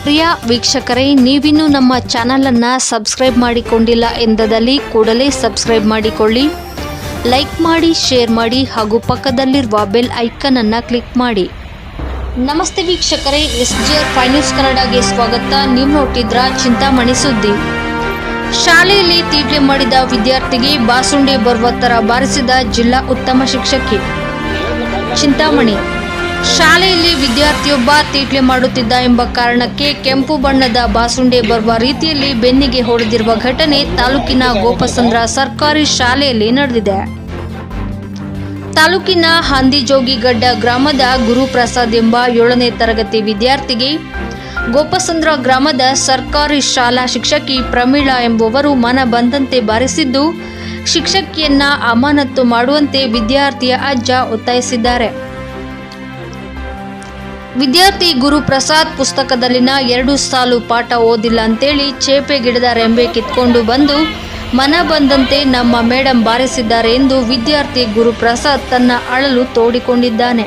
ಪ್ರಿಯ ವೀಕ್ಷಕರೇ, ನೀವಿನ್ನೂ ನಮ್ಮ ಚಾನಲನ್ನು ಸಬ್ಸ್ಕ್ರೈಬ್ ಮಾಡಿಕೊಂಡಿಲ್ಲ ಎಂದಲ್ಲಿ ಕೂಡಲೇ ಸಬ್ಸ್ಕ್ರೈಬ್ ಮಾಡಿಕೊಳ್ಳಿ, ಲೈಕ್ ಮಾಡಿ, ಶೇರ್ ಮಾಡಿ ಹಾಗೂ ಪಕ್ಕದಲ್ಲಿರುವ ಬೆಲ್ ಐಕನ್ ಅನ್ನು ಕ್ಲಿಕ್ ಮಾಡಿ. ನಮಸ್ತೆ ವೀಕ್ಷಕರೇ, SGR 5 ನ್ಯೂಸ್ ಕನ್ನಡಗೆ ಸ್ವಾಗತ. ನೀವು ನೋಡ್ತಿದ್ರ ಚಿಂತಾಮಣಿ ಸುದ್ದಿ. ಶಾಲೆಯಲ್ಲಿ ತೀಟ್ಲೆ ಮಾಡಿದ ವಿದ್ಯಾರ್ಥಿಗೆ ಬಾಸುಂಡೆ ಬರುವ ತರ ಬಾರಿಸಿದ ಜಿಲ್ಲಾ ಉತ್ತಮ ಶಿಕ್ಷಕಿ. ಚಿಂತಾಮಣಿ ಶಾಲೆಯಲ್ಲಿ ವಿದ್ಯಾರ್ಥಿಯೊಬ್ಬ ತೀಟ್ಲೆ ಮಾಡುತ್ತಿದ್ದ ಎಂಬ ಕಾರಣಕ್ಕೆ ಕೆಂಪು ಬಣ್ಣದ ಬಾಸುಂಡೆ ಬರುವ ರೀತಿಯಲ್ಲಿ ಬೆನ್ನಿಗೆ ಹೊಡೆದಿರುವ ಘಟನೆ ತಾಲೂಕಿನ ಗೋಪಸಂದ್ರ ಸರ್ಕಾರಿ ಶಾಲೆಯಲ್ಲಿ ನಡೆದಿದೆ. ತಾಲೂಕಿನ ಹಂದಿಜೋಗಿಗಡ್ಡ ಗ್ರಾಮದ ಗುರುಪ್ರಸಾದ್ ಎಂಬ 7ನೇ ತರಗತಿ ವಿದ್ಯಾರ್ಥಿಗೆ ಗೋಪಸಂದ್ರ ಗ್ರಾಮದ ಸರ್ಕಾರಿ ಶಾಲಾ ಶಿಕ್ಷಕಿ ಪ್ರಮೀಳಾ ಎಂಬುವರು ಮನ ಬಂದಂತೆ ಬಾರಿಸಿದ್ದು, ಶಿಕ್ಷಕಿಯನ್ನ ಅಮಾನತು ಮಾಡುವಂತೆ ವಿದ್ಯಾರ್ಥಿಯ ಅಜ್ಜ ಒತ್ತಾಯಿಸಿದ್ದಾರೆ. ವಿದ್ಯಾರ್ಥಿ ಗುರುಪ್ರಸಾದ್ ಪುಸ್ತಕದಲ್ಲಿನ 2 ಸಾಲು ಪಾಠ ಓದಿಲ್ಲ ಅಂತೇಳಿ ಚೇಪೆ ಗಿಡದ ರೆಂಬೆ ಕಿತ್ಕೊಂಡು ಬಂದು ಮನ ಬಂದಂತೆ ನಮ್ಮ ಮೇಡಂ ಬಾರಿಸಿದ್ದಾರೆ ಎಂದು ವಿದ್ಯಾರ್ಥಿ ಗುರುಪ್ರಸಾದ್ ತನ್ನ ಅಳಲು ತೋಡಿಕೊಂಡಿದ್ದಾನೆ.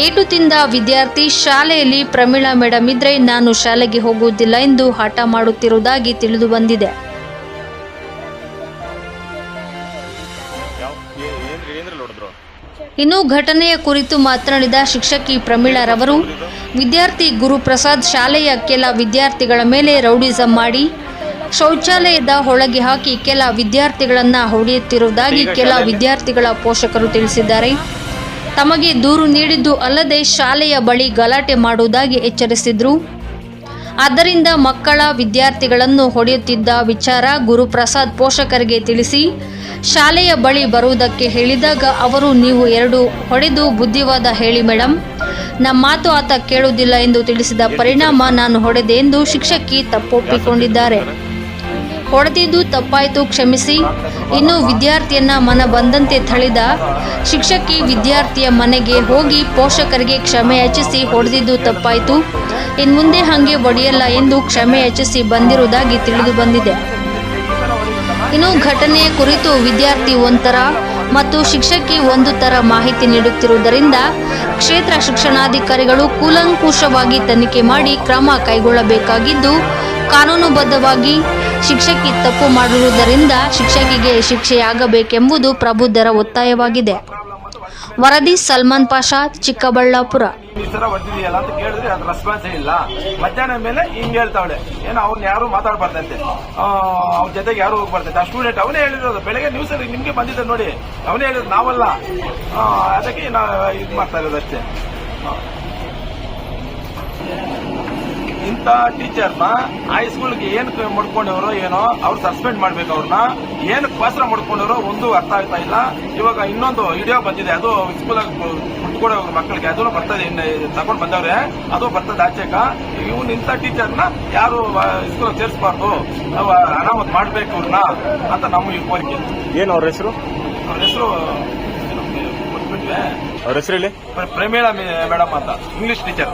ಏಟು ತಿಂದ ವಿದ್ಯಾರ್ಥಿ ಶಾಲೆಯಲ್ಲಿ ಪ್ರಮೀಳಾ ಮೇಡಂ ಇದ್ರೆ ನಾನು ಶಾಲೆಗೆ ಹೋಗುವುದಿಲ್ಲ ಎಂದು ಹಠ ಮಾಡುತ್ತಿರುವುದಾಗಿ ತಿಳಿದು ಬಂದಿದೆ. ಇನ್ನು ಘಟನೆಯ ಕುರಿತು ಮಾತನಾಡಿದ ಶಿಕ್ಷಕಿ ಪ್ರಮೀಳಾರವರು, ವಿದ್ಯಾರ್ಥಿ ಗುರುಪ್ರಸಾದ್ ಶಾಲೆಯ ಕೆಲ ವಿದ್ಯಾರ್ಥಿಗಳ ಮೇಲೆ ರೌಡಿಸಂ ಮಾಡಿ ಶೌಚಾಲಯದ ಒಳಗೆ ಹಾಕಿ ಕೆಲ ವಿದ್ಯಾರ್ಥಿಗಳನ್ನು ಹೊಡೆಯುತ್ತಿರುವುದಾಗಿ ಕೆಲ ವಿದ್ಯಾರ್ಥಿಗಳ ಪೋಷಕರು ತಿಳಿಸಿದ್ದಾರೆ. ತಮಗೆ ದೂರು ನೀಡಿದ್ದು ಅಲ್ಲದೆ ಶಾಲೆಯ ಬಳಿ ಗಲಾಟೆ ಮಾಡುವುದಾಗಿ ಎಚ್ಚರಿಸಿದ್ರು. ಆದ್ದರಿಂದ ಮಕ್ಕಳ ವಿದ್ಯಾರ್ಥಿಗಳನ್ನು ಹೊಡೆಯುತ್ತಿದ್ದ ವಿಚಾರ ಗುರುಪ್ರಸಾದ್ ಪೋಷಕರಿಗೆ ತಿಳಿಸಿ ಶಾಲೆಯ ಬಳಿ ಬರುವುದಕ್ಕೆ ಹೇಳಿದಾಗ ಅವರು, ನೀವು 2 ಹೊಡೆದು ಬುದ್ಧಿವಾದ ಹೇಳಿ ಮೇಡಂ, ನಮ್ಮ ಮಾತು ಆತ ಕೇಳುವುದಿಲ್ಲ ಎಂದು ತಿಳಿಸಿದ ಪರಿಣಾಮ ನಾನು ಹೊಡೆದೆ ಎಂದು ಶಿಕ್ಷಕಿ ತಪ್ಪೊಪ್ಪಿಕೊಂಡಿದ್ದಾರೆ. ಹೊಡೆದಿದ್ದು ತಪ್ಪಾಯಿತು, ಕ್ಷಮಿಸಿ. ಇನ್ನು ವಿದ್ಯಾರ್ಥಿಯನ್ನ ಮನ ಬಂದಂತೆ ಥಳಿದ ಶಿಕ್ಷಕಿ ವಿದ್ಯಾರ್ಥಿಯ ಮನೆಗೆ ಹೋಗಿ ಪೋಷಕರಿಗೆ ಕ್ಷಮೆ ಯಾಚಿಸಿ ಹೊಡೆದಿದ್ದು ತಪ್ಪಾಯಿತು, ಇನ್ಮುಂದೆ ಹಾಗೆ ಹೊಡೆಯಲ್ಲ ಎಂದು ಕ್ಷಮೆ ಯಾಚಿಸಿ ಬಂದಿರುವುದಾಗಿ ತಿಳಿದು ಬಂದಿದೆ. ಇನ್ನು ಘಟನೆಯ ಕುರಿತು ವಿದ್ಯಾರ್ಥಿ ಒಂಥರ ಮತ್ತು ಶಿಕ್ಷಕಿ ಒಂದು ತರ ಮಾಹಿತಿ ನೀಡುತ್ತಿರುವುದರಿಂದ ಕ್ಷೇತ್ರ ಶಿಕ್ಷಣಾಧಿಕಾರಿಗಳು ಕೂಲಂಕುಷವಾಗಿ ತನಿಖೆ ಮಾಡಿ ಕ್ರಮ ಕೈಗೊಳ್ಳಬೇಕಾಗಿದ್ದು, ಕಾನೂನುಬದ್ಧವಾಗಿ ಶಿಕ್ಷಕಿ ತಪ್ಪು ಮಾಡಿರುವುದರಿಂದ ಶಿಕ್ಷಕಿಗೆ ಶಿಕ್ಷೆಯಾಗಬೇಕೆಂಬುದು ಪ್ರಬುದ್ಧರ ಒತ್ತಾಯವಾಗಿದೆ. ವರದಿ ಸಲ್ಮಾನ್ ಪಾಷಾ, ಚಿಕ್ಕಬಳ್ಳಾಪುರ. ಈ ತರ ಹೊಡೆದಿದೆಯಲ್ಲ ಅಂತ ಕೇಳಿದ್ರೆ ಅದು ರೆಸ್ಪಾನ್ಸೇ ಇಲ್ಲ. ಮಧ್ಯಾಹ್ನ ಮೇಲೆ ಹಿಂಗೆ ಹೇಳ್ತಾವಳೆ, ಏನು ಅವ್ರನ್ನ ಯಾರು ಮಾತಾಡ್ಬಾರ್ದಂತೆ, ಅವ್ರ ಜೊತೆಗೆ ಯಾರು ಹೋಗ್ಬಾರ್ದಂತೆ. ಆ ಸ್ಟೂಡೆಂಟ್ ಅವನೇ ಹೇಳಿರೋದು, ಬೆಳಗ್ಗೆ ನ್ಯೂಸ್ ಅಲ್ಲಿ ನಿಮ್ಗೆ ಬಂದಿದೆ ನೋಡಿ, ಅವನೇ ಹೇಳಿರೋದು, ನಾವಲ್ಲ. ಅದಕ್ಕೆ ನಾವು ಇದು ಮಾಡ್ತಾ ಇರೋದು ಅಷ್ಟೇ. ಇಂಥ ಟೀಚರ್ನ ಹೈಸ್ಕೂಲ್ಗೆ ಏನ್ ಮಾಡ್ಕೊಂಡವರು ಏನೋ ಅವ್ರು ಸಸ್ಪೆಂಡ್ ಮಾಡ್ಬೇಕು. ಅವ್ರನ್ನ ಏನಕ್ಕೆ ಪಾತ್ರ ಮಾಡ್ಕೊಂಡವರು ಒಂದು ಅರ್ಥ ಆಗ್ತಾ ಇಲ್ಲ. ಇವಾಗ ಇನ್ನೊಂದು ವಿಡಿಯೋ ಬಂದಿದೆ, ಅದು ಸ್ಕೂಲಾಗ ಕೊಡೋ ಮಕ್ಕಳಿಗೆ ಅದನ್ನು ಬರ್ತದೆ, ತಗೊಂಡ್ ಬಂದವ್ರೆ, ಅದು ಬರ್ತದೆ ಆಚೆಕ. ಇವನ್ ಇಂಥ ಟೀಚರ್ನ ಯಾರು ಸ್ಕೂಲ್ ಸೇರಿಸಬಾರ್ದು, ನಾವು ಅನಾಮತ್ ಮಾಡ್ಬೇಕು ಇವ್ರನ್ನ ಅಂತ ನಮ್ಮ ಈ ಕೋರಿಕೆ. ಏನು ಅವ್ರ ಹೆಸರು? ಅವ್ರ ಹೆಸರು ಅವ್ರ ಹೆಸರು ಹೇಳಿ. ಪ್ರಮೀಳಾ ಮೇಡಮ್ ಅಂತ, ಇಂಗ್ಲಿಷ್ ಟೀಚರ್.